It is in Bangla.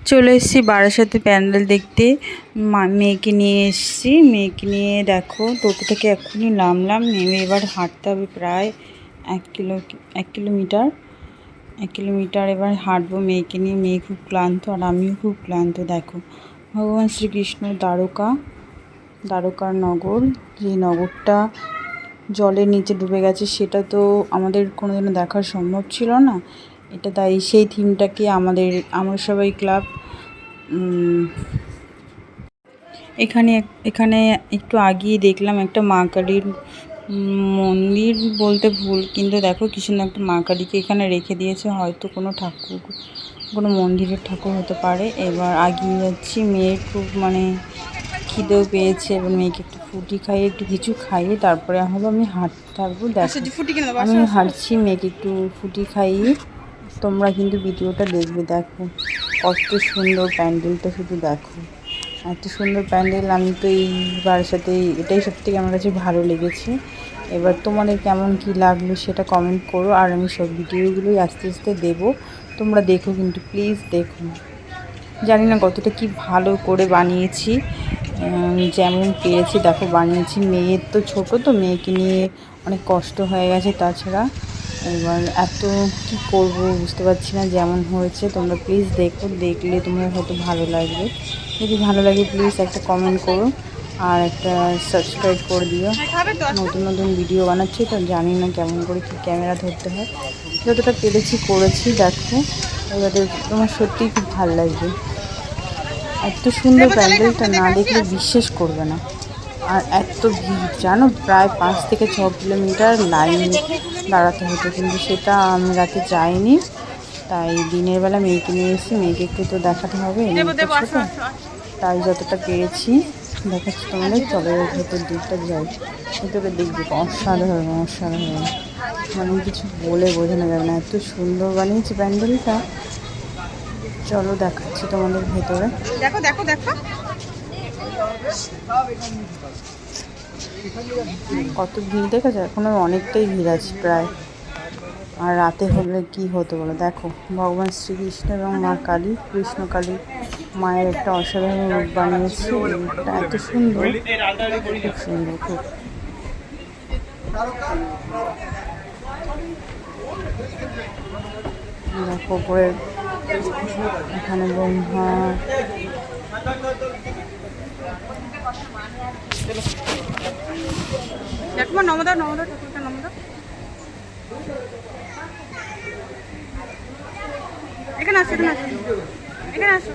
চলে এসেছি বারাসাতে প্যান্ডেল দেখতে। মেয়েকে নিয়ে এসেছি। মেয়েকে নিয়ে দেখো টোটো থেকে এক্ষুনি নামলাম, নেমে এবার হাঁটতে হবে প্রায় 1 কিলোমিটার এবার হাঁটবো মেয়েকে নিয়ে। মেয়ে খুব ক্লান্ত আর আমিও খুব ক্লান্ত। দেখো ভগবান শ্রীকৃষ্ণ দ্বারকার নগর, যে নগরটা জলের নিচে ডুবে গেছে সেটা তো আমাদের কোনোদিনও দেখার সম্ভব ছিল না। এটা তাই সেই থিমটাকে আমরা সবাই ক্লাব এখানে একটু আগিয়ে দেখলাম একটা মা কালীর মন্দির, বলতে ভুল, কিন্তু দেখো কি সুন্দর একটা মা কালীকে এখানে রেখে দিয়েছে। হয়তো কোনো মন্দিরের ঠাকুর হতে পারে। এবার আগিয়ে যাচ্ছি। মেয়ের খুব খিদেও পেয়েছে। এবার মেয়েকে একটু ফুটি খাইয়ে একটু কিছু খাইয়ে তারপরে হলো আমি হাঁটতে থাকবো। দেখো আমি হাঁটছি, মেয়েকে একটু ফুটি খাইয়ে। তোমরা কিন্তু ভিডিওটা দেখবে। দেখো কত সুন্দর প্যান্ডেলটা, শুধু দেখো এত সুন্দর প্যান্ডেল। আমি তো এইবার সাথে এটাই সবথেকে আমার কাছে ভালো লেগেছে। এবার তোমাদের কেমন কি লাগলো সেটা কমেন্ট করো। আর আমি সব ভিডিওগুলোই আস্তে আস্তে দেবো, তোমরা দেখো কিন্তু প্লিজ দেখো। জানি না কতটা কি ভালো করে বানিয়েছি, যেমন পেরেছি দেখো বানিয়েছি। মেয়ের তো ছোটো, তো মেয়েকে নিয়ে অনেক কষ্ট হয়ে গেছে। তাছাড়া এবার এত কি করব বুঝতে পারছি না। যেমন হয়েছে তোমরা প্লিজ দেখো, দেখলে তোমার হয়তো ভালো লাগবে। যদি ভালো লাগে প্লিজ একটা কমেন্ট করো আর একটা সাবস্ক্রাইব করে দিও। নতুন নতুন ভিডিও বানাচ্ছি তো জানি না কেমন করে কী ক্যামেরা ধরতে হয়। যতটা পেরেছি করেছি। দেখো এবারে তোমার সত্যিই খুব ভালো লাগবে। এত সুন্দর প্যান্ডেলটা না দেখলে বিশ্বাস করবে না। আর এত ভিড় জানো, প্রায় 5 থেকে 6 কিলোমিটার লাইন দাঁড়াতে হতো, কিন্তু সেটা আমি রাতে যাইনি। তাই দিনের বেলা মেয়েকে নিয়ে এসেছি। মেয়েকে একটু তো দেখাতে হবে, ছোটো, তাই যতটা পেরেছি দেখাচ্ছি তোমাদের। চলো ভেতর দিকটা যাই, ভেতরে দেখবি অসাধারণ। কিছু বলে বোঝানো যাবে না, এত সুন্দর বানিয়েছে প্যান্ডেলটা। চলো দেখাচ্ছি তোমাদের ভেতরে। দেখো কত ভিড় দেখেছো, এখনো অনেকটাই ভিড় আছে প্রায়। আর রাতে হলে কি হতো বলো। দেখো ভগবান শ্রীকৃষ্ণ এবং মা কালী, কৃষ্ণ কালী মায়ের একটা অসাধারণ রূপ বানিয়েছে। রূপটা এত সুন্দর, খুব সুন্দর, খুব। দেখো উপরে এখানে ব্রহ্মা, এখানে আসো